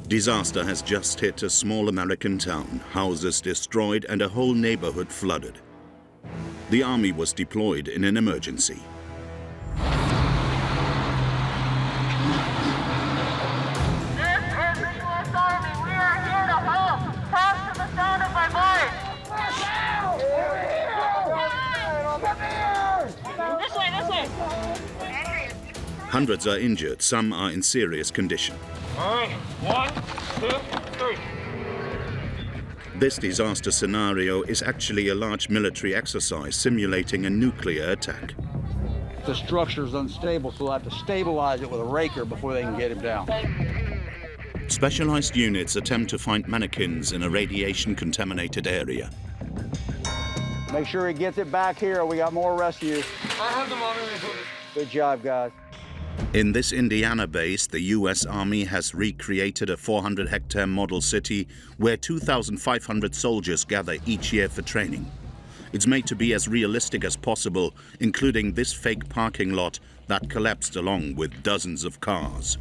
Disaster has just hit a small American town, houses destroyed and a whole neighborhood flooded. The army was deployed in an emergency. This is the U.S. Army. We are here to help. Talk to the sound of my voice. This way, this way. Hundreds are injured, some are in serious condition. All right, 1, 2, 3. This disaster scenario is actually a large military exercise simulating a nuclear attack. The structure's unstable, so they'll have to stabilize it with a raker before they can get him down. Specialized units attempt to find mannequins in a radiation-contaminated area. Make sure he gets it back here. We got more rescues. I have them already. Good job, guys. In this Indiana base, the U.S. Army has recreated a 400-hectare model city where 2,500 soldiers gather each year for training. It's made to be as realistic as possible, including this fake parking lot that collapsed along with dozens of cars.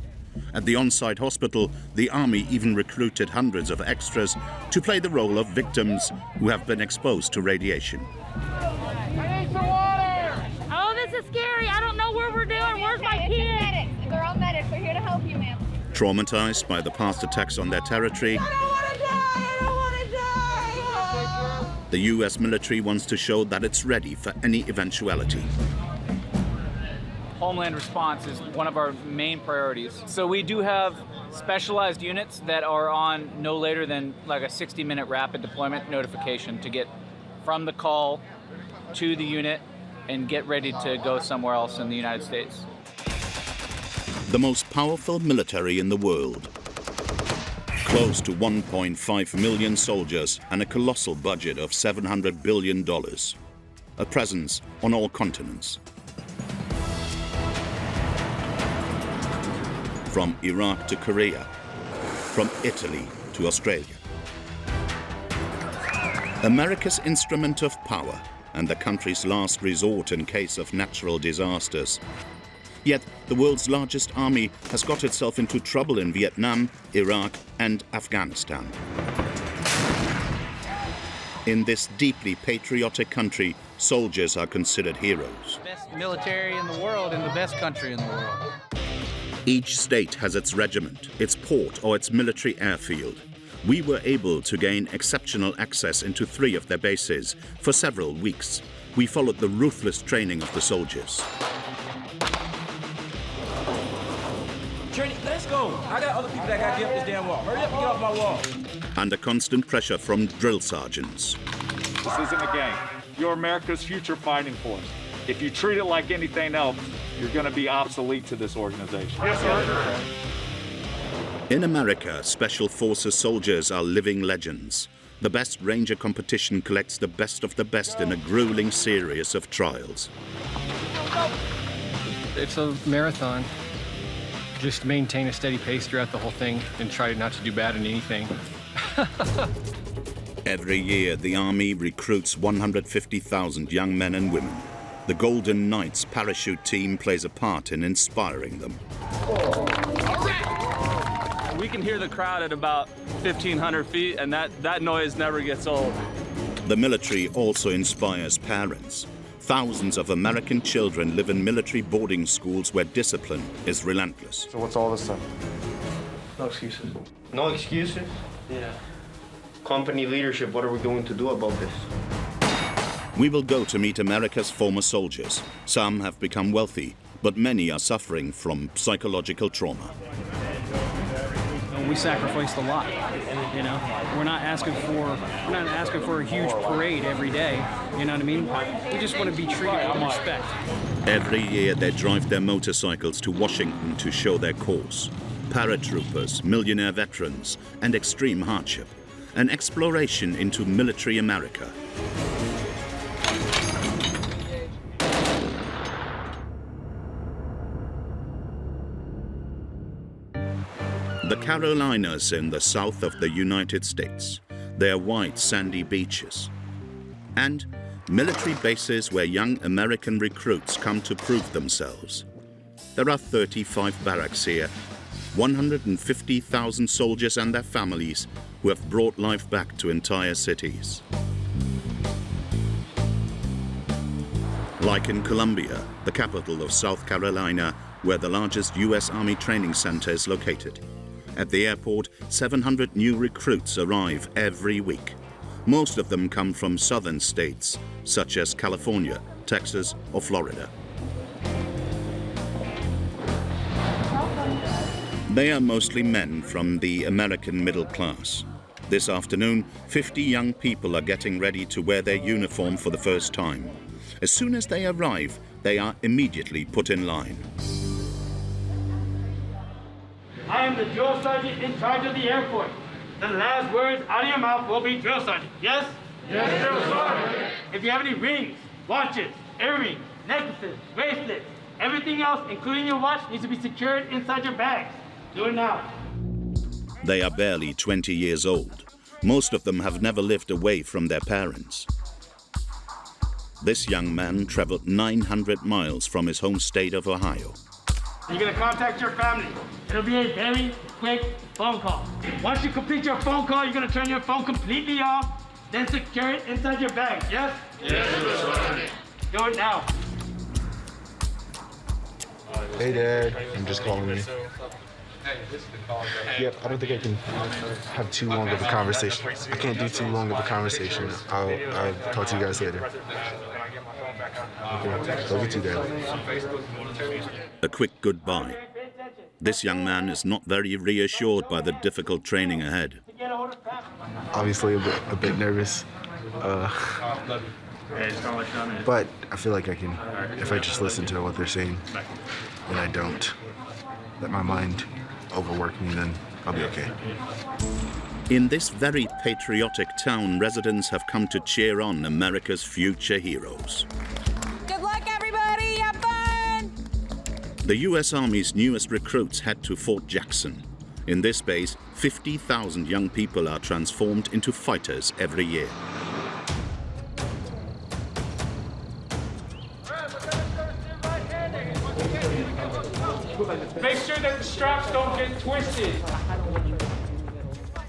At the on-site hospital, the Army even recruited hundreds of extras to play the role of victims who have been exposed to radiation. I need some water. Oh, this is scary. I don't know where we're doing. Where's my kids? Medics. They're all medics. We're here to help you, ma'am. Traumatized by the past attacks on their territory, the U.S. military wants to show that it's ready for any eventuality. Homeland response is one of our main priorities. So we do have specialized units that are on no later than like a 60-minute rapid deployment notification to get from the call to the unit and get ready to go somewhere else in the United States. The most powerful military in the world. Close to 1.5 million soldiers and a colossal budget of $700 billion. A presence on all continents. From Iraq to Korea, from Italy to Australia. America's instrument of power and the country's last resort in case of natural disasters. Yet the world's largest army has got itself into trouble in Vietnam, Iraq and Afghanistan. In this deeply patriotic country, soldiers are considered heroes. Best military in the world and the best country in the world. Each state has its regiment, its port or its military airfield. We were able to gain exceptional access into 3 of their bases for several weeks. We followed the ruthless training of the soldiers. Trinity, let's go. I got other people that got to get up this damn wall. Hurry up and get off my wall. Under constant pressure from drill sergeants. This isn't a game. You're America's future fighting force. If you treat it like anything else, you're going to be obsolete to this organization. Yes, sir. In America, Special Forces soldiers are living legends. The best Ranger competition collects the best of the best in a grueling series of trials. It's a marathon. Just maintain a steady pace throughout the whole thing and try not to do bad in anything. Every year, the Army recruits 150,000 young men and women. The Golden Knights parachute team plays a part in inspiring them. We can hear the crowd at about 1,500 feet, and that noise never gets old. The military also inspires parents. Thousands of American children live in military boarding schools where discipline is relentless. So what's all this stuff? No excuses. No excuses? Yeah. Company leadership, what are we going to do about this? We will go to meet America's former soldiers. Some have become wealthy, but many are suffering from psychological trauma. We sacrificed a lot, you know. We're not asking for a huge parade every day, you know what I mean? We just want to be treated with respect. Every year they drive their motorcycles to Washington to show their cause. Paratroopers, millionaire veterans, and extreme hardship. An exploration into military America. The Carolinas in the south of the United States, their white sandy beaches, and military bases where young American recruits come to prove themselves. There are 35 barracks here, 150,000 soldiers and their families who have brought life back to entire cities. Like in Columbia, the capital of South Carolina, where the largest U.S. Army training center is located. At the airport, 700 new recruits arrive every week. Most of them come from southern states, such as California, Texas, or Florida. They are mostly men from the American middle class. This afternoon, 50 young people are getting ready to wear their uniform for the first time. As soon as they arrive, they are immediately put in line. I am the drill sergeant in charge of the airport. The last words out of your mouth will be drill sergeant. Yes? Yes, drill sergeant. If you have any rings, watches, earrings, necklaces, bracelets, everything else, including your watch, needs to be secured inside your bags. Do it now. They are barely 20 years old. Most of them have never lived away from their parents. This young man traveled 900 miles from his home state of Ohio. You're going to contact your family. It'll be a very quick phone call. Once you complete your phone call, you're going to turn your phone completely off, then secure it inside your bag. Yes? Yes, sir. Do it now. Hey, Dad. I'm just calling you. Yep, I don't think I can have too long of a conversation. I can't do too long of a conversation. I'll talk to you guys later. Okay, love you too, Dad. A quick goodbye. This young man is not very reassured by the difficult training ahead. Obviously a bit nervous, but I feel like I can, if I just listen to what they're saying, and I don't let my mind overwork me, then I'll be okay. In this very patriotic town, residents have come to cheer on America's future heroes. Good luck, everybody! Have fun! The U.S. Army's newest recruits head to Fort Jackson. In this base, 50,000 young people are transformed into fighters every year. Make sure that the straps don't get twisted.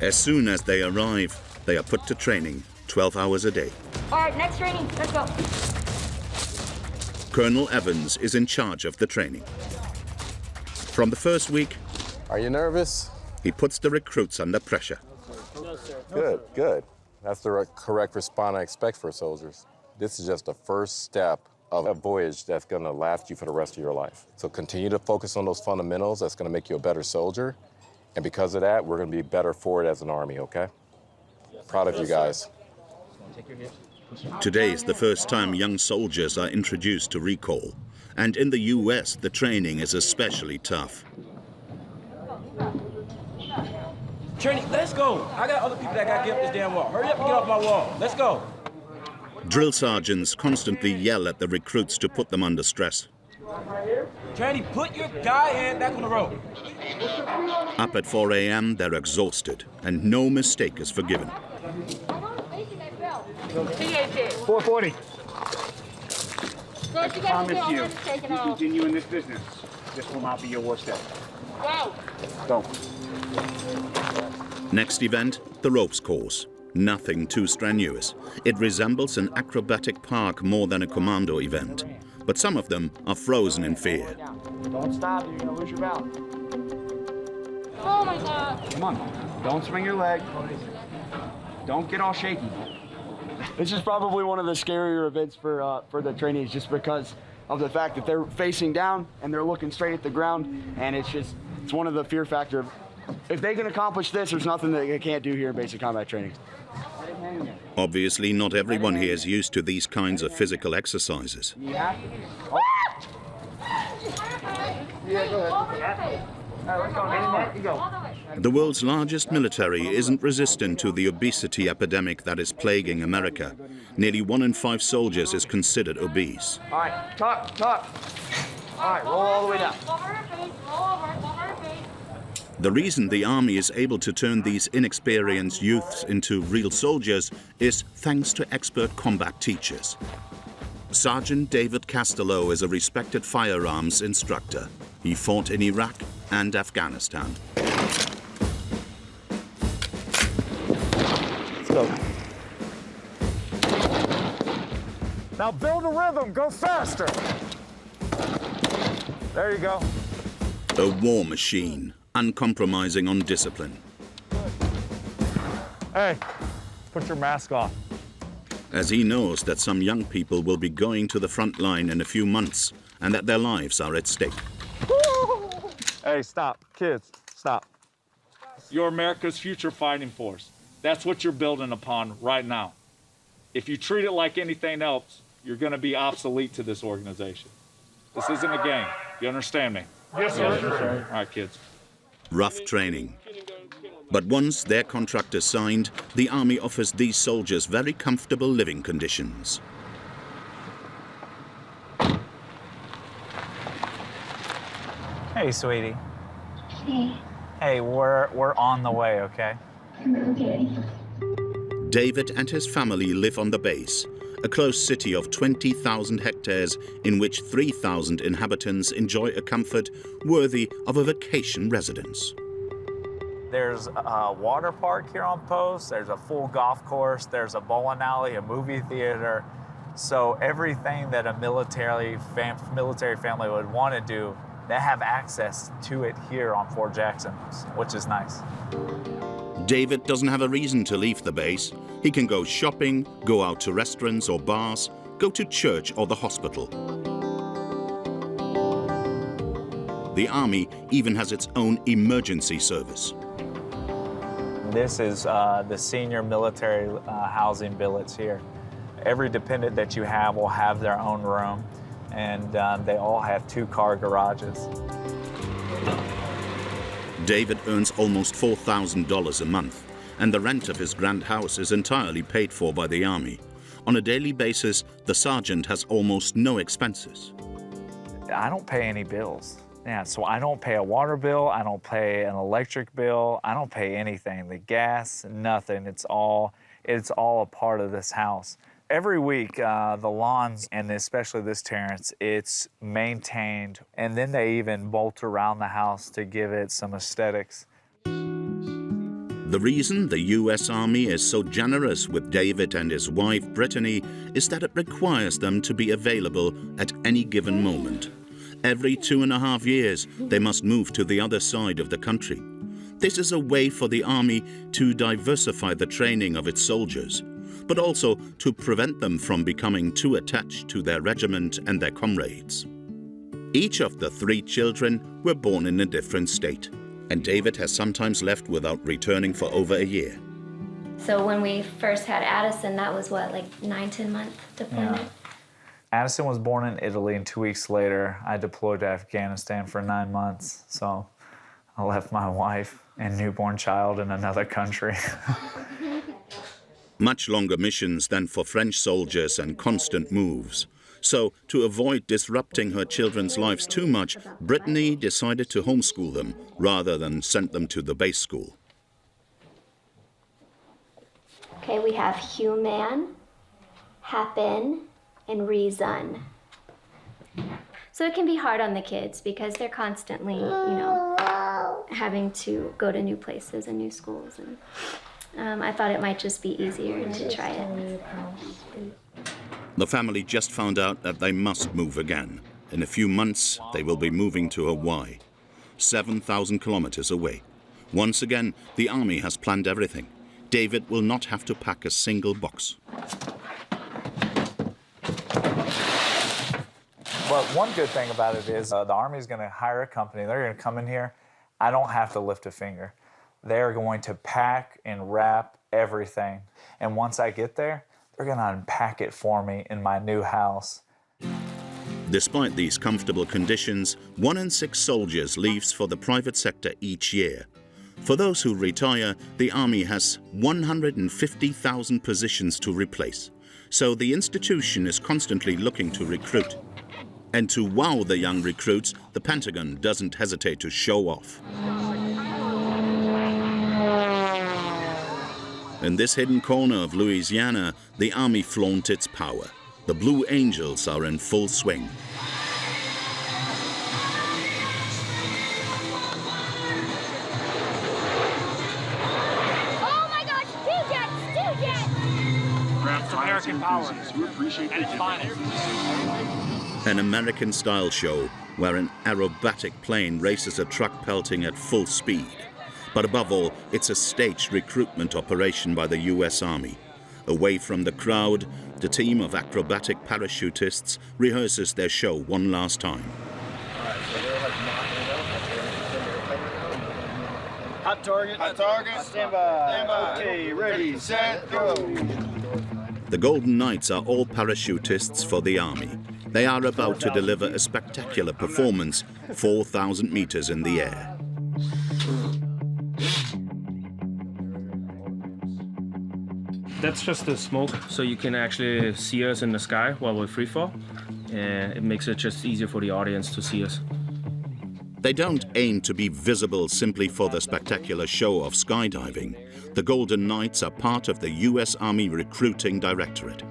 As soon as they arrive, they are put to training 12 hours a day. All right, next training. Let's go. Colonel Evans is in charge of the training. From the first week, are you nervous? He puts the recruits under pressure. No, sir. Good, good. That's the correct response I expect for soldiers. This is just the first step of a voyage that's going to last you for the rest of your life. So continue to focus on those fundamentals. That's going to make you a better soldier. And because of that, we're going to be better for it as an Army, okay? Proud of you guys. Today is the first time young soldiers are introduced to recall. And in the U.S., the training is especially tough. Trinity, let's go. I got other people that got to get up this damn wall. Hurry up and get off my wall. Let's go. Drill sergeants constantly yell at the recruits to put them under stress. Trinity, put your guy hand back on the road. Up at 4 a.m., they're exhausted, and no mistake is forgiven. 440. I promise you, if you continue in this business, this will not be your worst day. Go. Next event, the ropes course. Nothing too strenuous. It resembles an acrobatic park more than a commando event. But some of them are frozen in fear. Don't stop, you're gonna lose your balance. Oh my God. Come on, don't swing your leg. Don't get all shaky. This is probably one of the scarier events for the trainees, just because of the fact that they're facing down and they're looking straight at the ground, and it's one of the fear factor. If they can accomplish this, there's nothing that they can't do here in basic combat training. Obviously, not everyone here is used to these kinds of physical exercises. The world's largest military isn't resistant to the obesity epidemic that is plaguing America. Nearly 1 in 5 soldiers is considered obese. All right, tuck. All right, roll all the way down. The reason the Army is able to turn these inexperienced youths into real soldiers is thanks to expert combat teachers. Sergeant David Castello is a respected firearms instructor. He fought in Iraq, and Afghanistan. Let's go. Now build a rhythm, go faster. There you go. A war machine, uncompromising on discipline. Hey, put your mask on. As he knows that some young people will be going to the front line in a few months and that their lives are at stake. Hey, stop. Kids, stop. You're America's future fighting force. That's what you're building upon right now. If you treat it like anything else, you're going to be obsolete to this organization. This isn't a game. You understand me? Yes, sir. Yes, sir. All right, kids. Rough training. But once their contract is signed, the Army offers these soldiers very comfortable living conditions. Hey, sweetie. Hey. Hey, we're on the way, okay? Okay. David and his family live on the base, a close city of 20,000 hectares in which 3,000 inhabitants enjoy a comfort worthy of a vacation residence. There's a water park here on post, there's a full golf course, there's a bowling alley, a movie theater. So everything that a military family would want to do, they have access to it here on Fort Jackson, which is nice. David doesn't have a reason to leave the base. He can go shopping, go out to restaurants or bars, go to church or the hospital. The Army even has its own emergency service. This is the senior military housing billets here. Every dependent that you have will have their own room, and they all have 2-car garages. David earns almost $4,000 a month, and the rent of his grand house is entirely paid for by the Army. On a daily basis, the sergeant has almost no expenses. I don't pay any bills. Yeah, so I don't pay a water bill, I don't pay an electric bill, I don't pay anything. The gas, nothing. It's all a part of this house. Every week, the lawns, and especially this terrace, it's maintained, and then they even bolt around the house to give it some aesthetics. The reason the U.S. Army is so generous with David and his wife, Brittany, is that it requires them to be available at any given moment. Every 2.5 years, they must move to the other side of the country. This is a way for the Army to diversify the training of its soldiers, but also to prevent them from becoming too attached to their regiment and their comrades. Each of the 3 children were born in a different state, and David has sometimes left without returning for over a year. So when we first had Addison, that was what, like 9-10 month deployment? Yeah. Addison was born in Italy, and 2 weeks later, I deployed to Afghanistan for 9 months. So I left my wife and newborn child in another country. Much longer missions than for French soldiers and constant moves. So, to avoid disrupting her children's lives too much, Brittany decided to homeschool them rather than send them to the base school. Okay, we have human, happen, and reason. So it can be hard on the kids because they're constantly, having to go to new places and new schools. And I thought it might just be easier to try it. The family just found out that they must move again. In a few months, they will be moving to Hawaii, 7,000 kilometers away. Once again, the Army has planned everything. David will not have to pack a single box. But one good thing about it is the Army is going to hire a company. They're going to come in here. I don't have to lift a finger. They're going to pack and wrap everything. And once I get there, they're going to unpack it for me in my new house. Despite these comfortable conditions, 1 in 6 soldiers leaves for the private sector each year. For those who retire, the Army has 150,000 positions to replace. So the institution is constantly looking to recruit. And to wow the young recruits, the Pentagon doesn't hesitate to show off. In this hidden corner of Louisiana, the Army flaunts its power. The Blue Angels are in full swing. American power at its finest. An American-style show where an aerobatic plane races a truck pelting at full speed. But above all, it's a staged recruitment operation by the US Army. Away from the crowd, the team of acrobatic parachutists rehearses their show one last time. Hot target. Hot target. Stand by. Stand by. Okay, ready, set, go. The Golden Knights are all parachutists for the Army. They are about to deliver a spectacular performance, 4,000 meters in the air. That's just the smoke, so you can actually see us in the sky while we free fall, and it makes it just easier for the audience to see us. They don't aim to be visible simply for the spectacular show of skydiving. The Golden Knights are part of the US Army Recruiting Directorate.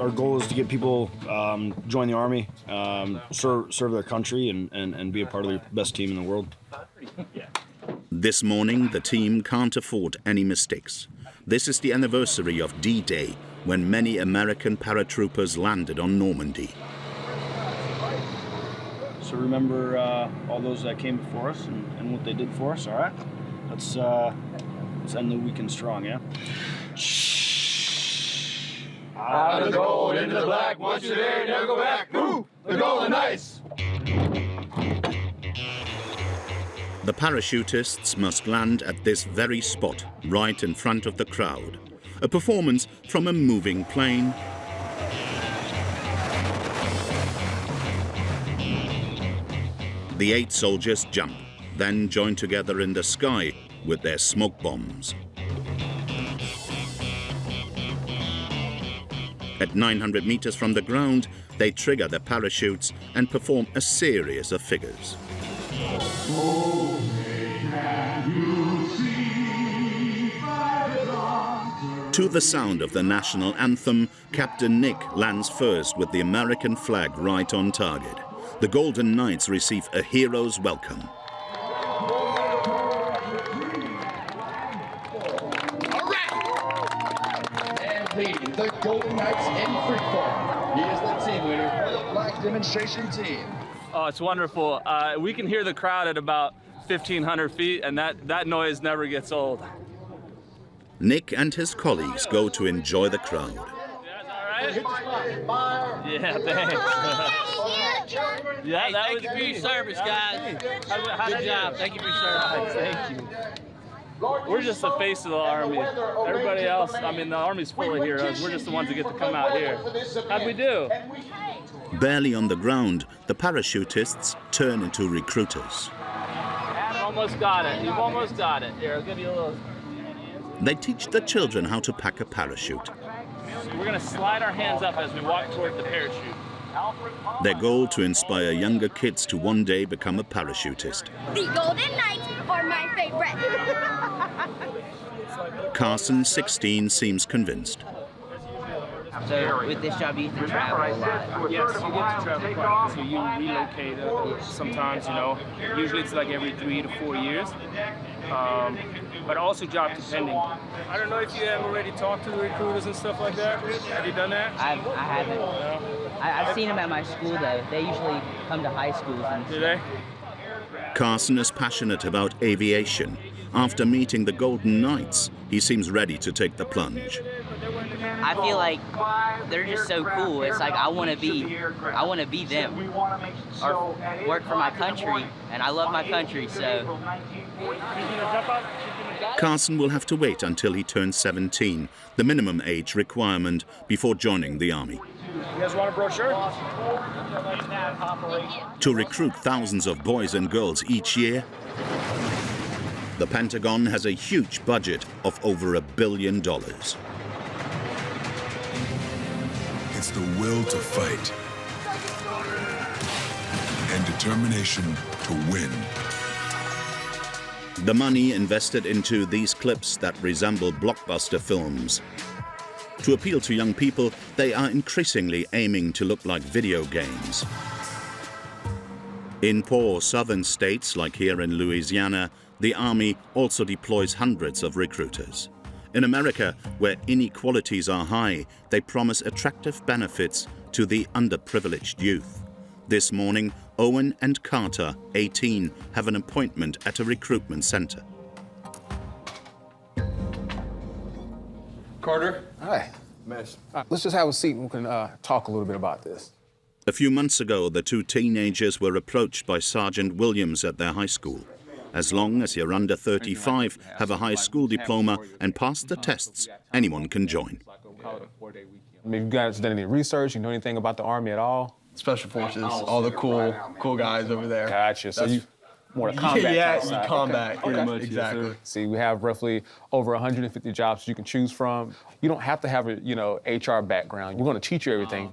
Our goal is to get people join the Army, serve their country, and be a part of the best team in the world. This morning, the team can't afford any mistakes. This is the anniversary of D-Day, when many American paratroopers landed on Normandy. So remember all those that came before us and what they did for us, all right? Let's end the weekend strong, yeah? Out of the gold, into the black. Once you're there, never go back. Move! The Golden Knights! The parachutists must land at this very spot, right in front of the crowd. A performance from a moving plane. The 8 soldiers jump, then join together in the sky with their smoke bombs. At 900 meters from the ground, they trigger their parachutes and perform a series of figures. To the sound of the national anthem, Captain Nick lands first with the American flag right on target. The Golden Knights receive a hero's welcome. Leading the Golden Knights in free fall. He is the team leader for the Black Demonstration Team. Oh, it's wonderful. We can hear the crowd at about 1,500 feet, and that noise never gets old. Nick and his colleagues go to enjoy the crowd. Yeah, thanks. Yeah, thank you for your service, guys. Good job. Thank you for your service. Thank you. We're just the face of the Army. Everybody else, I mean, the Army's full of heroes. We're just the ones that get to come out here. How'd we do? Barely on the ground, the parachutists turn into recruiters. Almost got it. You've almost got it. Here, I'll give you a little. They teach the children how to pack a parachute. We're going to slide our hands up as we walk toward the parachute. Their goal to inspire younger kids to one day become a parachutist. The Golden Knights are my favorite. Carson, 16, seems convinced. So with this job, you get to travel a lot. Yes, you get to travel quite a bit. So you relocate sometimes, you know. Usually it's like every 3 to 4 years. But also job depending. I don't know if you have already talked to the recruiters and stuff like that. Have you done that? I haven't. No? I've seen them at my school, though. They usually come to high schools and stuff. Do they? Carson is passionate about aviation. After meeting the Golden Knights, he seems ready to take the plunge. I feel like they're just so cool. It's like I want to be them, or work for my country, and I love my country. So Carson will have to wait until he turns 17, the minimum age requirement before joining the Army. You guys want a brochure? To recruit thousands of boys and girls each year, the Pentagon has a huge budget of over $1 billion. It's the will to fight and determination to win. The money invested into these clips that resemble blockbuster films. To appeal to young people, they are increasingly aiming to look like video games. In poor southern states, like here in Louisiana, the Army also deploys hundreds of recruiters. In America, where inequalities are high, they promise attractive benefits to the underprivileged youth. This morning, Owen and Carter, 18, have an appointment at a recruitment center. Carter? Hi. Let's just have a seat and we can talk a little bit about this. A few months ago, the two teenagers were approached by Sergeant Williams at their high school. As long as you're under 35, have a high school diploma, and pass the tests, anyone can join. I mean, you guys done any research? You know anything about the Army at all? Special Forces, all the cool guys over there. Gotcha. So you more combat. Yeah, combat, okay. pretty much. Exactly. Yes, See, we have roughly over 150 jobs you can choose from. You don't have to have a HR background. We're going to teach you everything.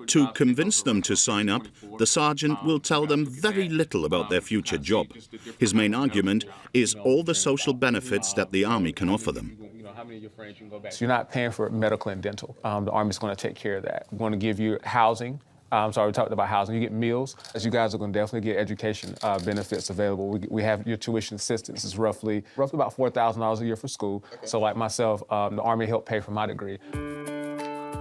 To convince them to sign up, the sergeant will tell them very little about their future job. His main argument is all the social benefits that the Army can offer them. So you're not paying for medical and dental. The Army's going to take care of that. We're going to give you housing. Sorry, we talked about housing. You get meals. As you guys are going to definitely get education benefits available. We have your tuition assistance is roughly about $4,000 a year for school. Okay. So like myself, the Army helped pay for my degree.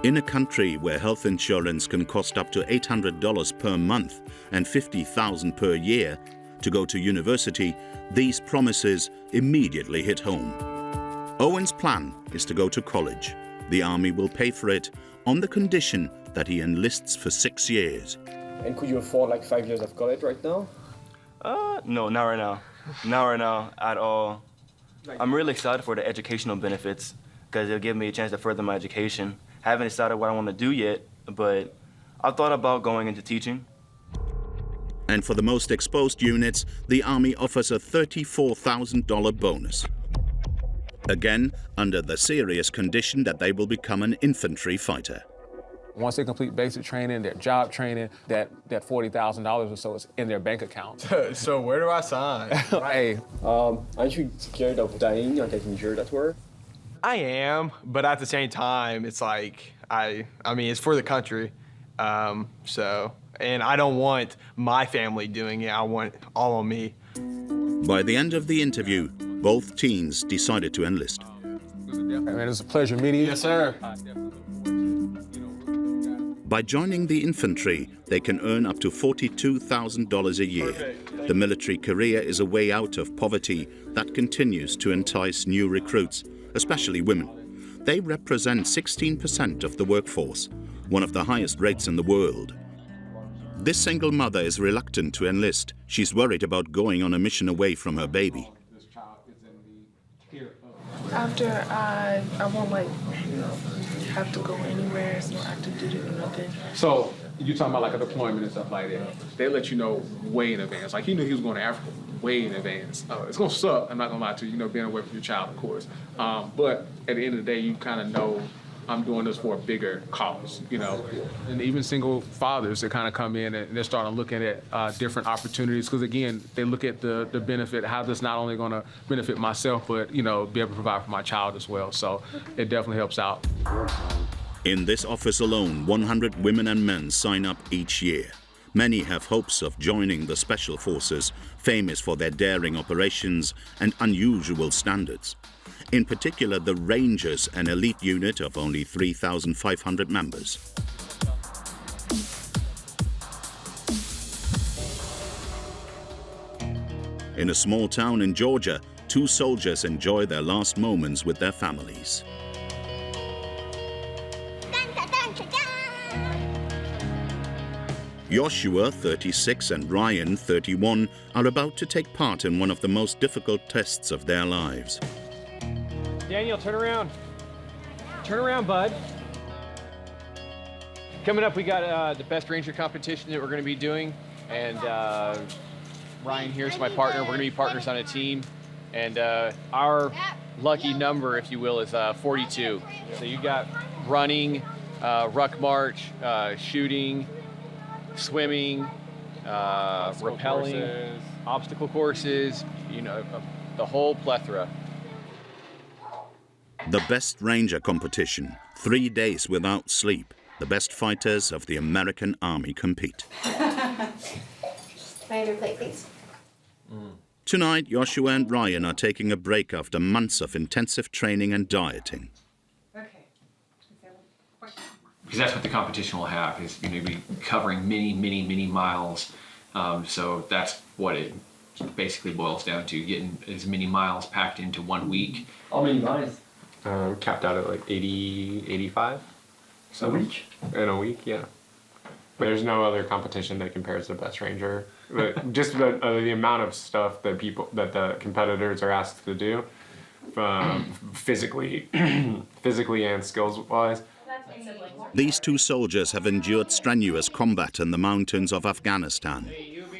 In a country where health insurance can cost up to $800 per month and $50,000 per year to go to university, these promises immediately hit home. Owen's plan is to go to college. The Army will pay for it on the condition that he enlists for 6 years. And could you afford like 5 years of college right now? No, not right now. Not right now at all. I'm really excited for the educational benefits because it'll give me a chance to further my education. I haven't decided what I want to do yet, but I've thought about going into teaching. And for the most exposed units, the Army offers a $34,000 bonus. Again, under the serious condition that they will become an infantry fighter. Once they complete basic training, their job training, that $40,000 or so is in their bank account. So where do I sign? Hey. Aren't you scared of dying or getting injured at work? I am, but at the same time, it's like, I mean, it's for the country. And I don't want my family doing it. I want it all on me. By the end of the interview, both teens decided to enlist. Man, it was a pleasure meeting you. Yes, sir. By joining the infantry, they can earn up to $42,000 a year. The military career is a way out of poverty that continues to entice new recruits, especially women. They represent 16% of the workforce, one of the highest rates in the world. This single mother is reluctant to enlist. She's worried about going on a mission away from her baby. After I won't have to go anywhere, it's no active duty or nothing. So you talking about like a deployment and stuff like that. They let you know way in advance. Like he knew he was going to Africa way in advance. It's gonna suck, I'm not gonna lie to you, being away from your child, of course. But at the end of the day, you kind of know I'm doing this for a bigger cause, And even single fathers that kind of come in and they're starting looking at different opportunities because, again, they look at the benefit, how this not only going to benefit myself, but, be able to provide for my child as well. So it definitely helps out. In this office alone, 100 women and men sign up each year. Many have hopes of joining the Special Forces, famous for their daring operations and unusual standards. In particular, the Rangers, an elite unit of only 3,500 members. In a small town in Georgia, two soldiers enjoy their last moments with their families. Joshua, 36, and Ryan, 31, are about to take part in one of the most difficult tests of their lives. Daniel, turn around. Turn around, bud. Coming up, we got the best Ranger competition that we're going to be doing. And Ryan here's my partner. We're going to be partners on a team. And our lucky number, if you will, is 42. So you got running, ruck march, shooting, swimming, rappelling, obstacle courses, the whole plethora. The best Ranger competition, 3 days without sleep. The best fighters of the American Army compete. Find your plate, please. Tonight, Joshua and Ryan are taking a break after months of intensive training and dieting. Because that's what the competition will have, is be covering many miles. So that's what it basically boils down to, getting as many miles packed into 1 week. How many miles? Capped out at like 80, 85. A week? In a week, yeah. But there's no other competition that compares to Best Ranger. But just the amount of stuff that the competitors are asked to do, physically and skills-wise. These two soldiers have endured strenuous combat in the mountains of Afghanistan.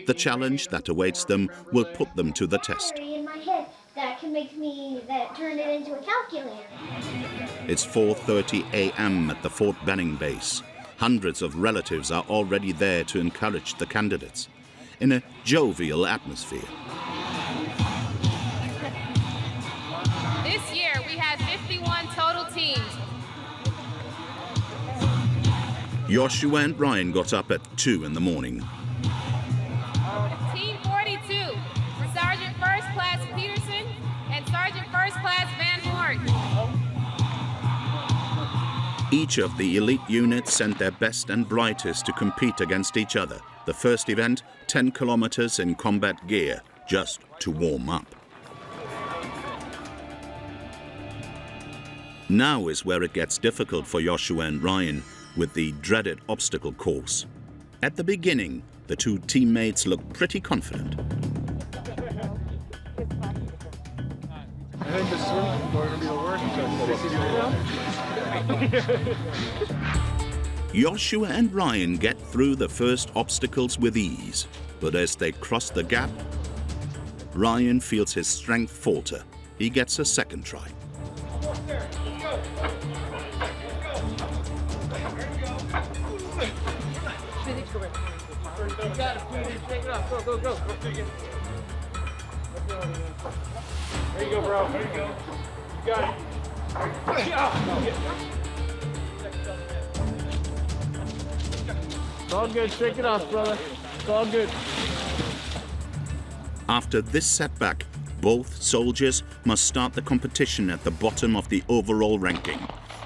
The challenge that awaits them will put them to the test. In my head that can make me turn it into a calculator. It's 4:30 a.m. at the Fort Benning base. Hundreds of relatives are already there to encourage the candidates in a jovial atmosphere. This year we had 51 total teams. Joshua and Ryan got up at 2 in the morning. Team 42 for Sergeant First Class Peterson and Sergeant First Class Van Horn. Each of the elite units sent their best and brightest to compete against each other. The first event, 10 kilometers in combat gear, just to warm up. Now is where it gets difficult for Joshua and Ryan, with the dreaded obstacle course. At the beginning, the two teammates look pretty confident. I think the swim is going to be the worst. Joshua and Ryan get through the first obstacles with ease, but as they cross the gap, Ryan feels his strength falter. He gets a second try. You got it, take it off. Go. There you go, bro. There you go. You got it. It's all good. Shake it off, brother. It's all good. After this setback, both soldiers must start the competition at the bottom of the overall ranking.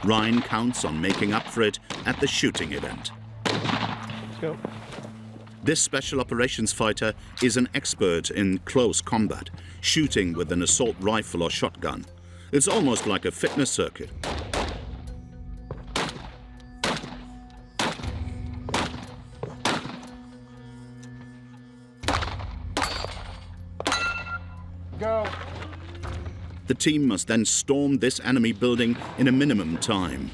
Ryan counts on making up for it at the shooting event. Let's go. This special operations fighter is an expert in close combat, shooting with an assault rifle or shotgun. It's almost like a fitness circuit. Go. The team must then storm this enemy building in a minimum time.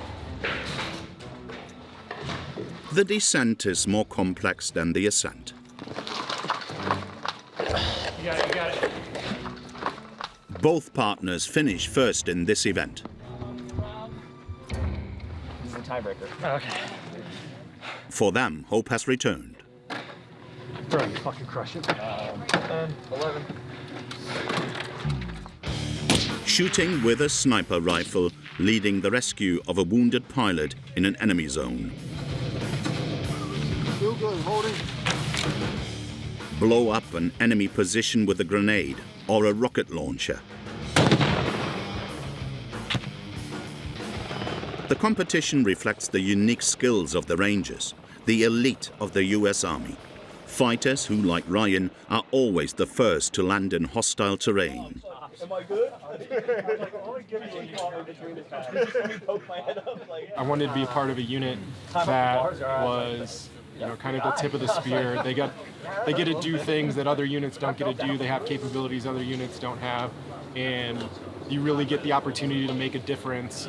The descent is more complex than the ascent. You got it. Both partners finish first in this event. This is a tiebreaker. Okay. For them, hope has returned. Bro, you fucking crush it. 10, 11. Shooting with a sniper rifle, leading the rescue of a wounded pilot in an enemy zone. Still good, holding. Blow up an enemy position with a grenade or a rocket launcher. The competition reflects the unique skills of the Rangers, the elite of the US Army. Fighters who, like Ryan, are always the first to land in hostile terrain. Am I good? I wanted to be a part of a unit that was, kind of the tip of the spear. They get to do things that other units don't get to do. They have capabilities other units don't have, and you really get the opportunity to make a difference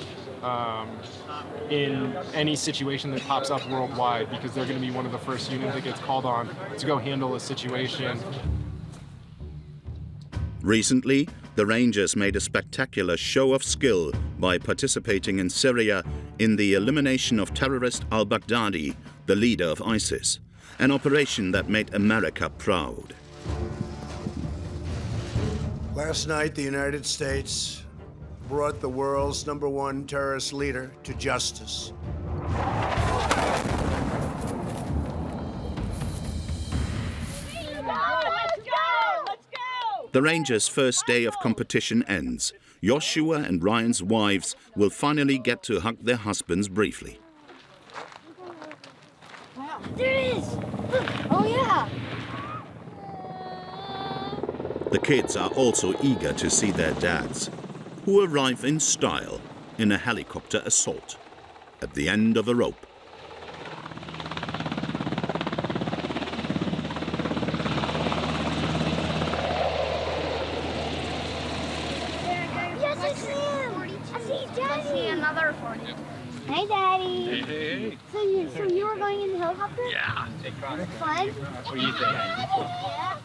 in any situation that pops up worldwide, because they're going to be one of the first units that gets called on to go handle a situation. Recently, the Rangers made a spectacular show of skill by participating in Syria in the elimination of terrorist al-Baghdadi, the leader of ISIS, an operation that made America proud. Last night, the United States brought the world's #1 terrorist leader to justice. Let's go! The Rangers' first day of competition ends. Joshua and Ryan's wives will finally get to hug their husbands briefly. There it is! Look. Oh, yeah! The kids are also eager to see their dads, who arrive in style in a helicopter assault at the end of a rope. Yes, I see him! I see Daddy! I see another 40. Hey, Daddy! Hey, hey, hey. So you were going in the helicopter? Yeah. Fun? What do you think? Yeah.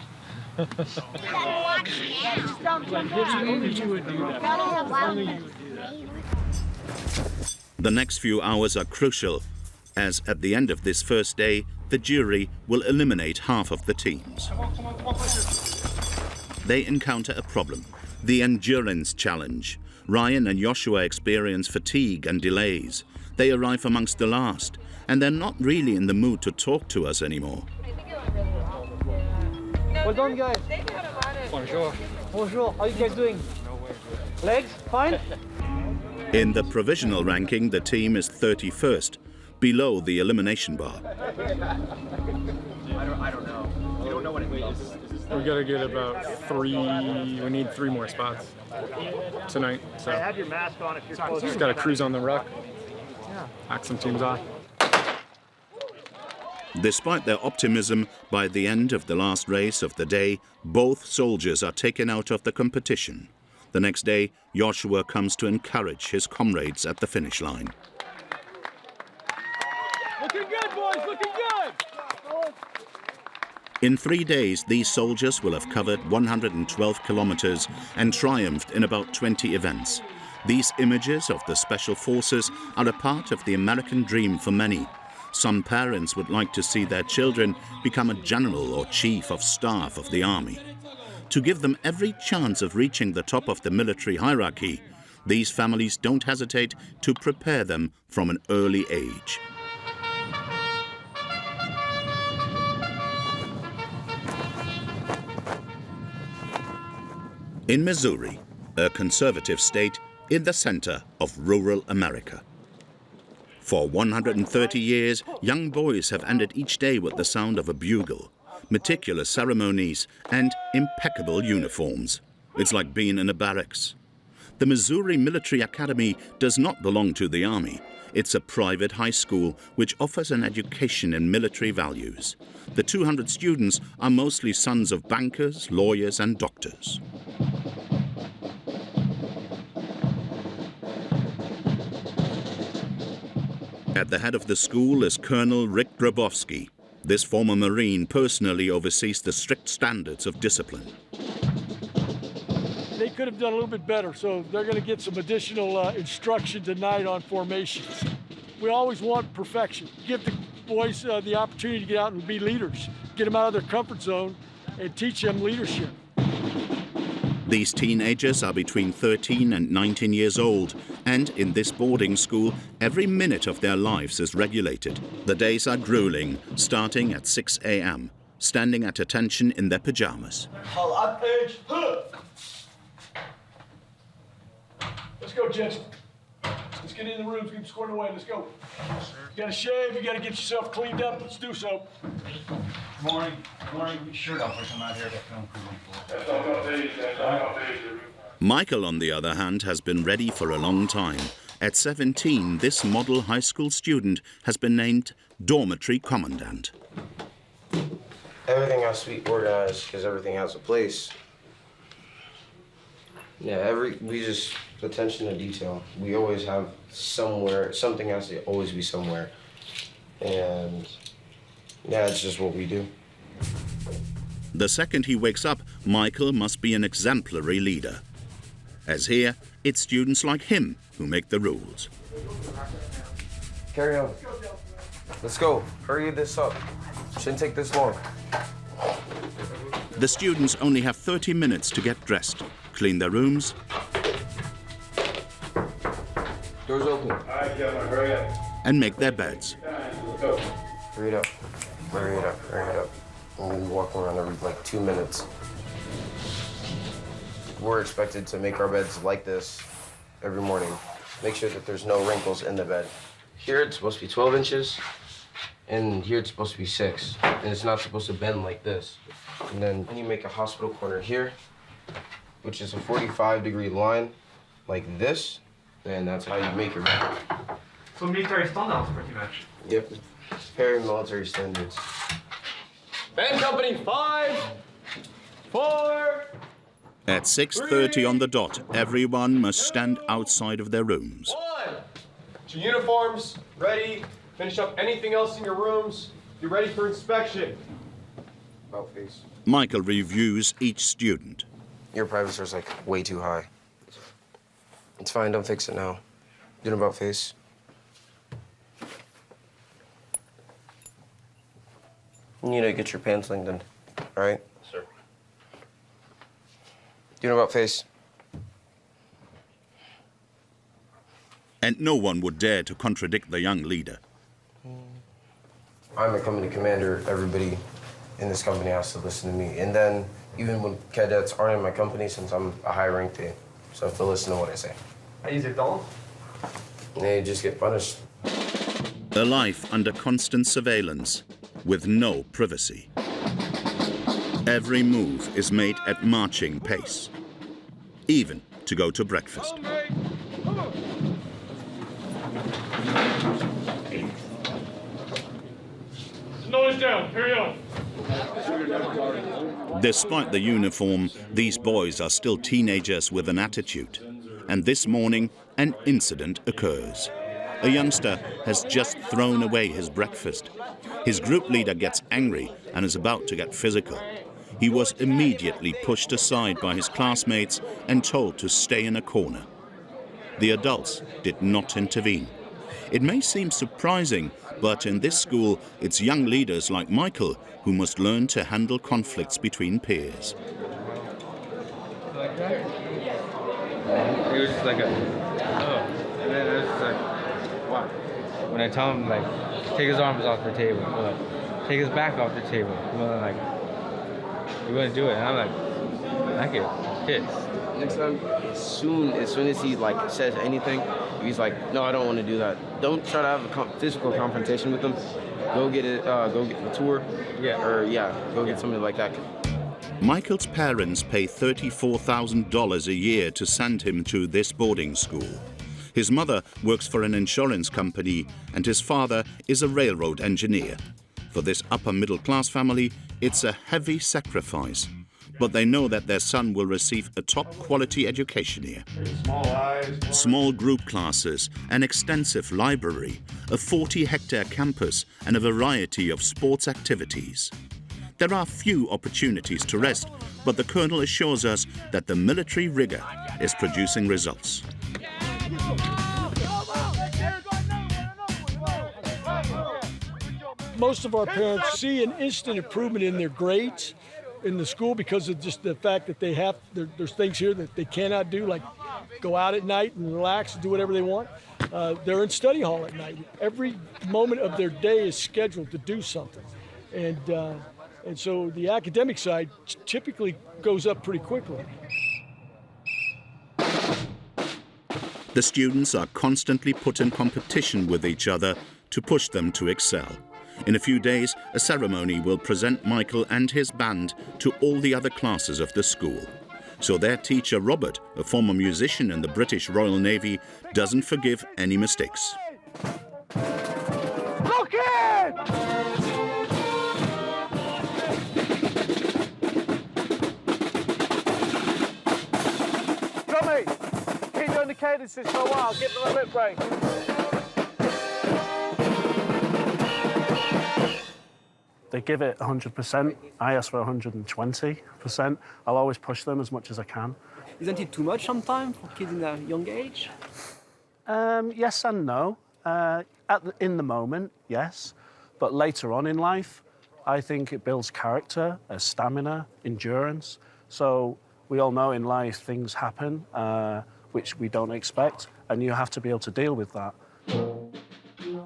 The next few hours are crucial, as at the end of this first day, the jury will eliminate half of the teams. They encounter a problem, the endurance challenge. Ryan and Joshua experience fatigue and delays. They arrive amongst the last, and they're not really in the mood to talk to us anymore. Well done, guys. Bonjour. Bonjour. How are you guys doing? Legs? Fine? In the provisional ranking, the team is 31st, below the elimination bar. I don't know. You don't know what it means. We gotta get about we need 3 more spots tonight. So Have your mask on if you're close. just gotta cruise on the ruck, knock some teams off. Despite their optimism, by the end of the last race of the day, both soldiers are taken out of the competition. The next day, Joshua comes to encourage his comrades at the finish line. Looking good, boys. Looking good. In 3 days, these soldiers will have covered 112 kilometers and triumphed in about 20 events. These images of the Special Forces are a part of the American dream for many. Some parents would like to see their children become a general or chief of staff of the army. To give them every chance of reaching the top of the military hierarchy, these families don't hesitate to prepare them from an early age. In Missouri, a conservative state in the center of rural America. For 130 years, young boys have ended each day with the sound of a bugle, meticulous ceremonies, and impeccable uniforms. It's like being in a barracks. The Missouri Military Academy does not belong to the Army. It's a private high school which offers an education in military values. The 200 students are mostly sons of bankers, lawyers, and doctors. At the head of the school is Colonel Rick Grabowski. This former Marine personally oversees the strict standards of discipline. They could have done a little bit better, so they're going to get some additional instruction tonight on formations. We always want perfection. Give the boys the opportunity to get out and be leaders, get them out of their comfort zone, and teach them leadership. These teenagers are between 13 and 19 years old, and in this boarding school, every minute of their lives is regulated. The days are grueling, starting at 6 a.m., standing at attention in their pajamas. Let's go, Jensen. Let's get in the rooms, keep squared away, let's go. You gotta shave, you gotta get yourself cleaned up, let's do so. Good morning. Good morning. Shirt off, I'm out here. Michael, on the other hand, has been ready for a long time. At 17, this model high school student has been named Dormitory Commandant. Everything has to be organized because everything has a place. Yeah, we just attention to detail. We always have somewhere, something has to always be somewhere. And yeah, it's just what we do. The second he wakes up, Michael must be an exemplary leader. As here, it's students like him who make the rules. Carry on. Let's go. Hurry this up. Shouldn't take this long. The students only have 30 minutes to get dressed, clean their rooms. Doors open. Hurry up. And make their beds. Hurry it up. Hurry it up. Hurry it up. And we walk around every 2 minutes. we're expected to make our beds like this every morning. Make sure that there's no wrinkles in the bed. Here it's supposed to be 12 inches, and here it's supposed to be 6. And it's not supposed to bend like this. And then when you make a hospital corner here, which is a 45-degree line, like this, then that's how you make your bed. So military standards, pretty much. Yep, very military standards. Band company 5, 4. At 6:30 on the dot, everyone must stand outside of their rooms. 1. To uniforms, ready. Finish up anything else in your rooms. You're ready for inspection. About face. Michael reviews each student. Your privacy is like way too high. It's fine, don't fix it now. Do an about face. You need to get your pants lengthened, all right? Sir. Do an about face. And no one would dare to contradict the young leader. I'm a company commander. Everybody in this company has to listen to me. And then even when cadets aren't in my company, since I'm a high-ranked team, so have to listen to what I say. Is it all? They just get punished. A life under constant surveillance, with no privacy. Every move is made at marching pace, even to go to breakfast. Nose down, carry on. Despite the uniform, these boys are still teenagers with an attitude. And this morning, an incident occurs. A youngster has just thrown away his breakfast. His group leader gets angry and is about to get physical. He was immediately pushed aside by his classmates and told to stay in a corner. The adults did not intervene. It may seem surprising, but in this school, it's young leaders like Michael who must learn to handle conflicts between peers. Like that? It was just like a, oh, and then it was just like, what? When I tell him, like, take his arms off the table, or like, take his back off the table, well, like, you wouldn't do it, and I'm like, I get pissed. Next time, as soon as he like says anything, he's like, no, I don't want to do that. Don't try to have a physical confrontation with him. Go get it. Go get the tour. Yeah. Or go get somebody like that. Michael's parents pay $34,000 a year to send him to this boarding school. His mother works for an insurance company and his father is a railroad engineer. For this upper-middle-class family, it's a heavy sacrifice. But they know that their son will receive a top-quality education here. Small group classes, an extensive library, a 40-hectare campus, and a variety of sports activities. There are few opportunities to rest, but the colonel assures us that the military rigor is producing results. Most of our parents see an instant improvement in their grades in the school because of just the fact that they have, there's things here that they cannot do, like go out at night and relax and do whatever they want. They're in study hall at night. Every moment of their day is scheduled to do something. And so the academic side typically goes up pretty quickly. The students are constantly put in competition with each other to push them to excel. In a few days, a ceremony will present Michael and his band to all the other classes of the school. So their teacher, Robert, a former musician in the British Royal Navy, doesn't forgive any mistakes. Look in! Tommy, keep doing the cadences for a while. Give them a bit break. They give it 100%. I ask for 120%. I'll always push them as much as I can. Isn't it too much sometimes for kids in a young age? Yes and no. In the moment, yes. But later on in life, I think it builds character, stamina, endurance. So we all know in life things happen which we don't expect, and you have to be able to deal with that.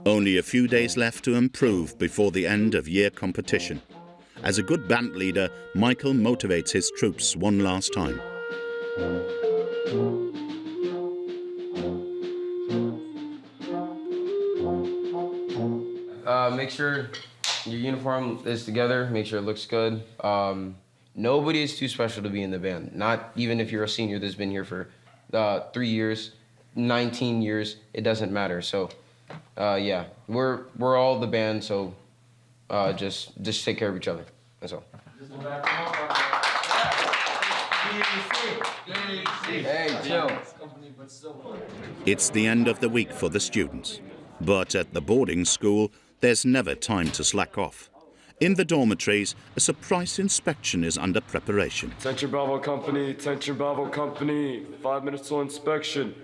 Only a few days left to improve before the end of year competition. As a good band leader, Michael motivates his troops one last time. Make sure your uniform is together, make sure it looks good. Nobody is too special to be in the band, not even if you're a senior that's been here for 3 years, 19 years, it doesn't matter. So, yeah, we're all the band, so just take care of each other, that's all. Hey, chill. It's the end of the week for the students. But at the boarding school, there's never time to slack off. In the dormitories, a surprise inspection is under preparation. Attention Bravo Company, 5 minutes till inspection.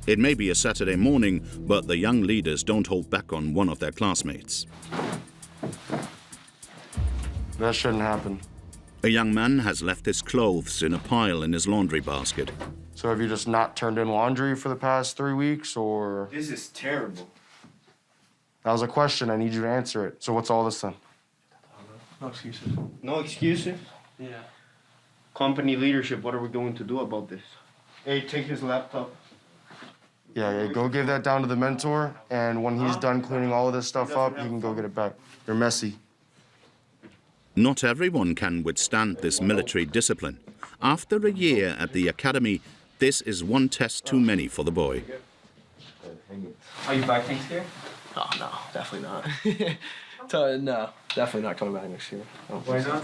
It may be a Saturday morning, but the young leaders don't hold back on one of their classmates. That shouldn't happen. A young man has left his clothes in a pile in his laundry basket. So have you just not turned in laundry for the past 3 weeks, or? This is terrible. That was a question, I need you to answer it. So what's all this then? No excuses. No excuses? Yeah. Company leadership, what are we going to do about this? Hey, take his laptop. Yeah, go give that down to the mentor, and when he's done cleaning all of this stuff up, you can go get it back. You're messy. Not everyone can withstand this military discipline. After a year at the academy, this is one test too many for the boy. Are you back next year? Oh, no, definitely not. No, definitely not coming back next year. Why not?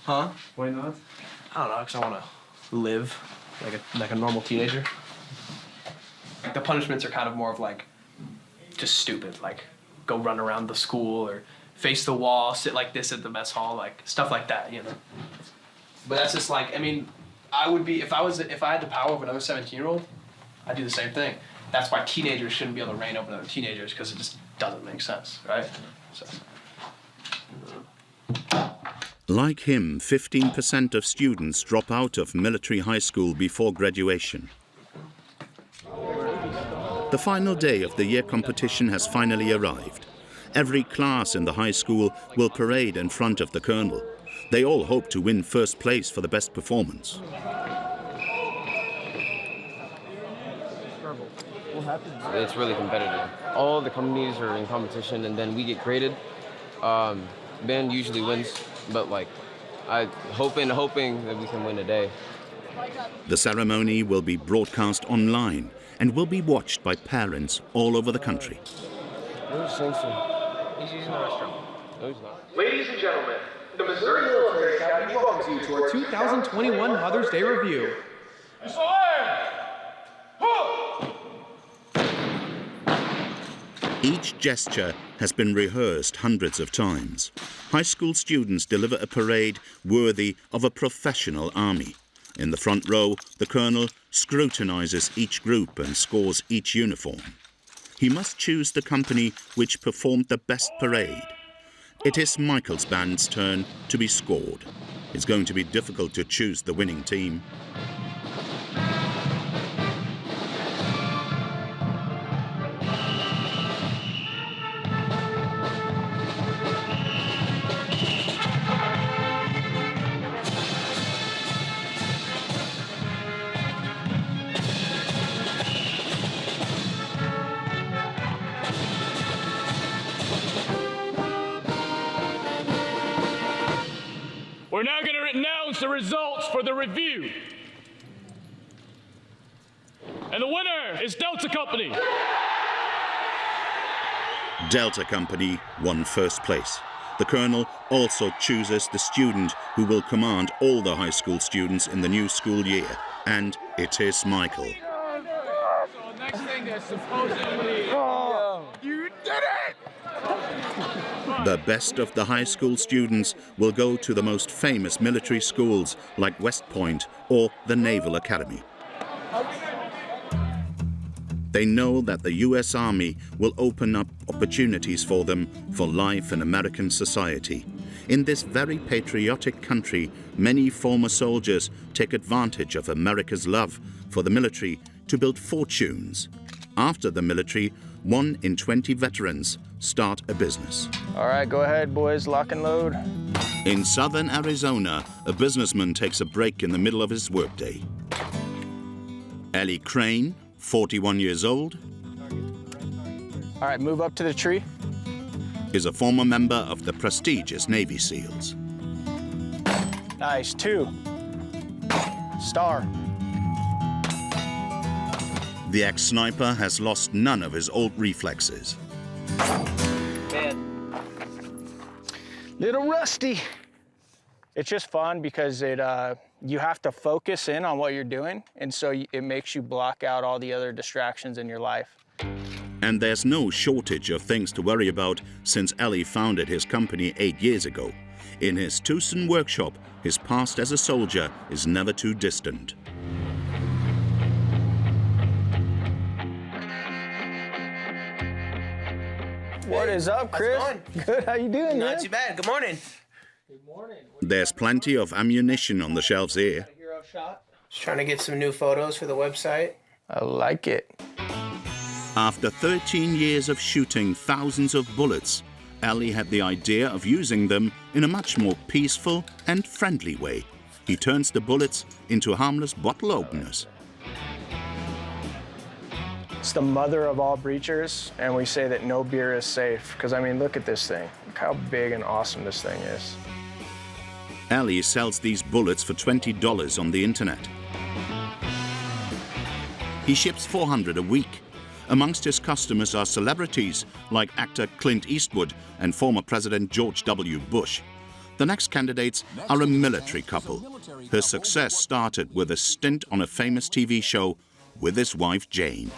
Huh? Why not? I don't know, because I want to live like a normal teenager. Like, the punishments are kind of more of like, just stupid, like go run around the school or face the wall, sit like this at the mess hall, like stuff like that, you know. But that's just like, I mean, I would be, if I had the power of another 17-year-old, I'd do the same thing. That's why teenagers shouldn't be able to reign over other teenagers, because it just doesn't make sense, right? So. Like him, 15% of students drop out of military high school before graduation. The final day of the year competition has finally arrived. Every class in the high school will parade in front of the colonel. They all hope to win first place for the best performance. It's really competitive. All the companies are in competition, and then we get graded. Band usually wins, but like, I'm hoping that we can win today. The ceremony will be broadcast online and will be watched by parents all over the country. He's using the restroom. No, he's not. Ladies and gentlemen, the Missouri Military Academy welcomes you to our 2021 Mother's Day review. Each gesture has been rehearsed hundreds of times. High school students deliver a parade worthy of a professional army. In the front row, the colonel scrutinizes each group and scores each uniform. He must choose the company which performed the best parade. It is Michael's band's turn to be scored. It's going to be difficult to choose the winning team. We're now going to announce the results for the review. And the winner is Delta Company. Delta Company won first place. The colonel also chooses the student who will command all the high school students in the new school year, and it is Michael. So next thing is supposedly... You did it! The best of the high school students will go to the most famous military schools like West Point or the Naval Academy. They know that the U.S. Army will open up opportunities for them for life in American society. In this very patriotic country, many former soldiers take advantage of America's love for the military to build fortunes. After the military, 1 in 20 veterans start a business. All right, go ahead, boys. Lock and load. In southern Arizona, a businessman takes a break in the middle of his workday. Ellie Crane, 41 years old, All right, move up to the tree. is a former member of the prestigious Navy SEALs. Nice, 2. Star. The ex-sniper has lost none of his old reflexes. Man. Little rusty. It's just fun because you have to focus in on what you're doing, and so it makes you block out all the other distractions in your life. And there's no shortage of things to worry about since Ellie founded his company 8 years ago. In his Tucson workshop, his past as a soldier is never too distant. What is up, Chris? Good, how you doing, man? Not too bad. Good morning. There's plenty of ammunition on the shelves here. Just trying to get some new photos for the website. I like it. After 13 years of shooting thousands of bullets, Ellie had the idea of using them in a much more peaceful and friendly way. He turns the bullets into harmless bottle openers. It's the mother of all breachers, and we say that no beer is safe. Because, I mean, look at this thing. Look how big and awesome this thing is. Ellie sells these bullets for $20 on the internet. He ships 400 a week. Amongst his customers are celebrities like actor Clint Eastwood and former President George W. Bush. The next candidates are a military couple. Her success started with a stint on a famous TV show with his wife, Jane.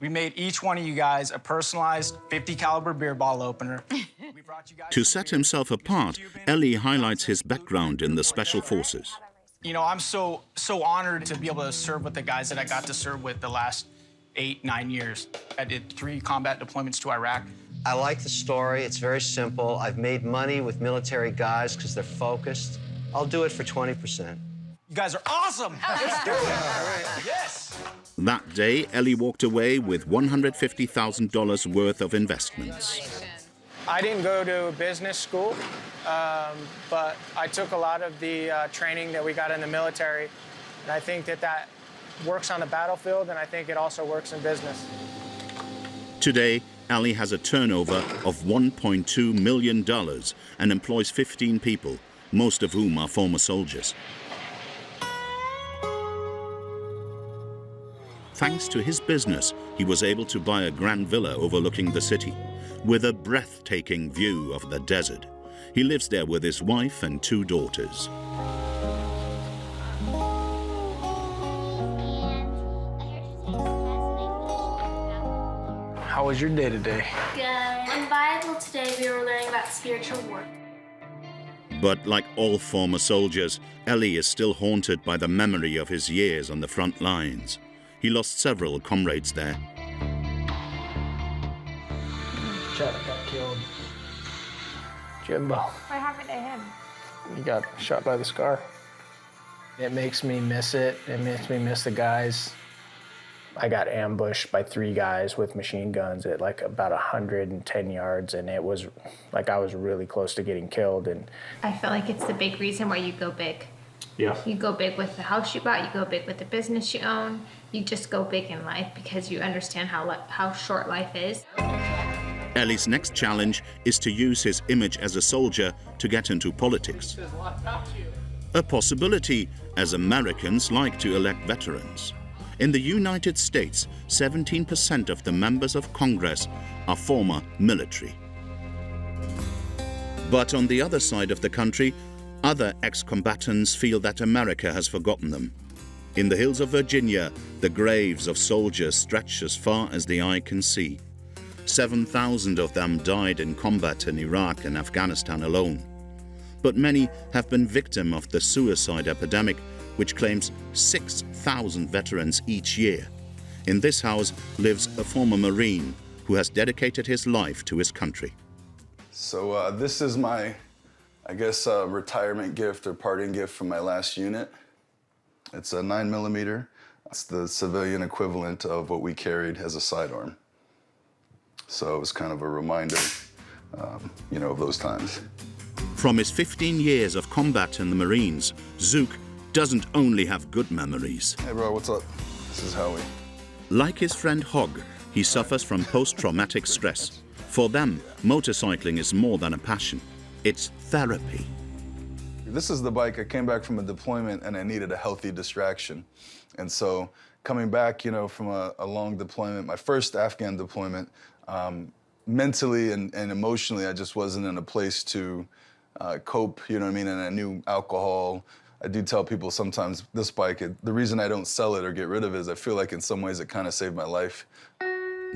We made each one of you guys a personalized 50 caliber beer bottle opener. To set himself apart, Ellie highlights his background in the Special Forces. You know, I'm so honored to be able to serve with the guys that I got to serve with the last 8-9 years. I did 3 combat deployments to Iraq. I like the story. It's very simple. I've made money with military guys because they're focused. I'll do it for 20%. You guys are awesome. Let's do it. All right. Yes. That day, Ellie walked away with $150,000 worth of investments. I didn't go to business school, but I took a lot of the training that we got in the military, and I think that works on the battlefield, and I think it also works in business. Today, Ellie has a turnover of $1.2 million and employs 15 people, most of whom are former soldiers. Thanks to his business, he was able to buy a grand villa overlooking the city, with a breathtaking view of the desert. He lives there with his wife and 2 daughters. How was your day today? Good. In Bible today, we were learning about spiritual work. But like all former soldiers, Ellie is still haunted by the memory of his years on the front lines. He lost several comrades there. Chuck got killed. Jimbo. What happened to him? He got shot by the scar. It makes me miss it. It makes me miss the guys. I got ambushed by 3 guys with machine guns at like about 110 yards, and it was like I was really close to getting killed. And I feel like it's the big reason why you go big. yeah, You go big with the house you bought, you go big with the business you own, you just go big in life because you understand how short life is. Ellie's next challenge is to use his image as a soldier to get into politics. A possibility, as Americans like to elect veterans. In the United States, 17% of the members of Congress are former military. But on the other side of the country, other ex-combatants feel that America has forgotten them. In the hills of Virginia, the graves of soldiers stretch as far as the eye can see. 7,000 of them died in combat in Iraq and Afghanistan alone. But many have been victim of the suicide epidemic, which claims 6,000 veterans each year. In this house lives a former Marine who has dedicated his life to his country. So this is my, I guess, retirement gift or parting gift from my last unit. It's a 9mm. It's the civilian equivalent of what we carried as a sidearm. So it was kind of a reminder of those times. From his 15 years of combat in the Marines, Zook doesn't only have good memories. Hey bro, what's up? This is Howie. Like his friend Hogg, he suffers from post-traumatic stress. For them, motorcycling is more than a passion. It's therapy. This is the bike. I came back from a deployment and I needed a healthy distraction. And so coming back, from a long deployment, my first Afghan deployment, mentally and emotionally, I just wasn't in a place to cope, And I knew alcohol. I do tell people sometimes this bike, the reason I don't sell it or get rid of it is I feel like in some ways it kind of saved my life.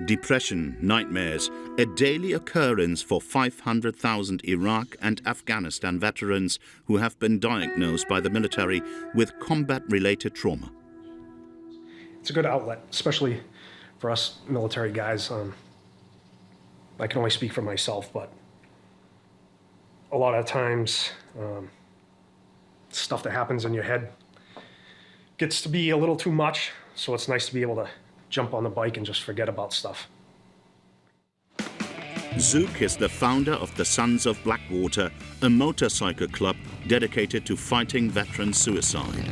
Depression, nightmares, a daily occurrence for 500,000 Iraq and Afghanistan veterans who have been diagnosed by the military with combat-related trauma. It's a good outlet, especially for us military guys. I can only speak for myself, but a lot of times, stuff that happens in your head gets to be a little too much, so it's nice to be able to jump on the bike and just forget about stuff. Zook is the founder of the Sons of Blackwater, a motorcycle club dedicated to fighting veteran suicide.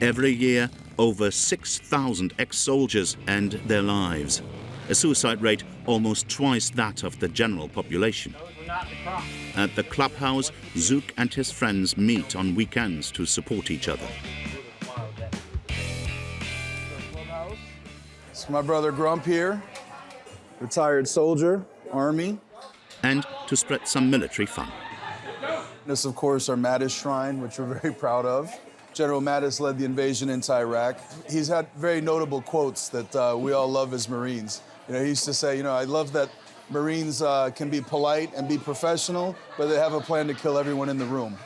Every year, over 6,000 ex-soldiers end their lives, a suicide rate almost twice that of the general population. At the clubhouse, Zook and his friends meet on weekends to support each other. It's my brother Grump here, retired soldier, Army. And to spread some military fun. This, of course, our Mattis Shrine, which we're very proud of. General Mattis led the invasion into Iraq. He's had very notable quotes that we all love as Marines. He used to say, I love that Marines can be polite and be professional, but they have a plan to kill everyone in the room.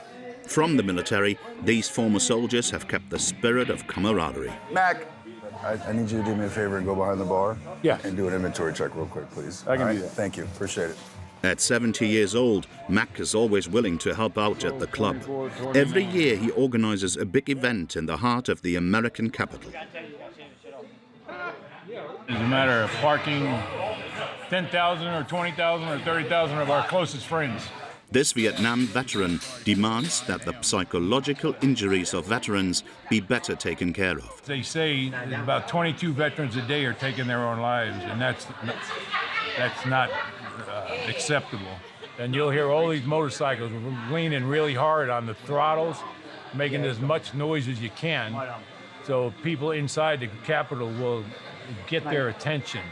From the military, these former soldiers have kept the spirit of camaraderie. Mac, I need you to do me a favor and go behind the bar. Yeah. And do an inventory check real quick, please. I can do that. Thank you. Appreciate it. At 70 years old, Mac is always willing to help out at the club. Every year he organizes a big event in the heart of the American capital. It's a matter of parking 10,000 or 20,000 or 30,000 of our closest friends. This Vietnam veteran demands that the psychological injuries of veterans be better taken care of. They say that about 22 veterans a day are taking their own lives, and that's not acceptable. And you'll hear all these motorcycles leaning really hard on the throttles, making as much noise as you can, so people inside the Capitol will get their attention.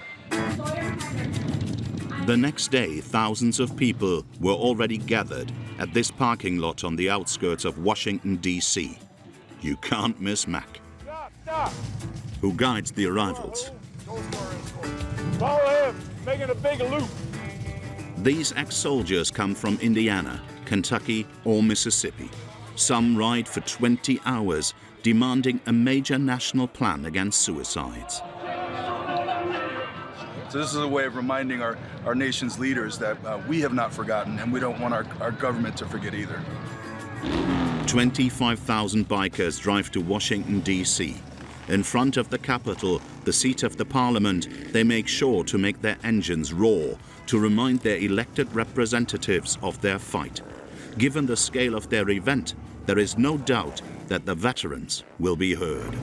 The next day, thousands of people were already gathered at this parking lot on the outskirts of Washington, D.C. You can't miss Mac, who guides the arrivals. Follow him, making a big loop. These ex-soldiers come from Indiana, Kentucky, or Mississippi. Some ride for 20 hours, demanding a major national plan against suicides. So this is a way of reminding our nation's leaders that we have not forgotten, and we don't want our government to forget either. 25,000 bikers drive to Washington, D.C. In front of the Capitol, the seat of the Parliament, they make sure to make their engines roar to remind their elected representatives of their fight. Given the scale of their event, there is no doubt that the veterans will be heard.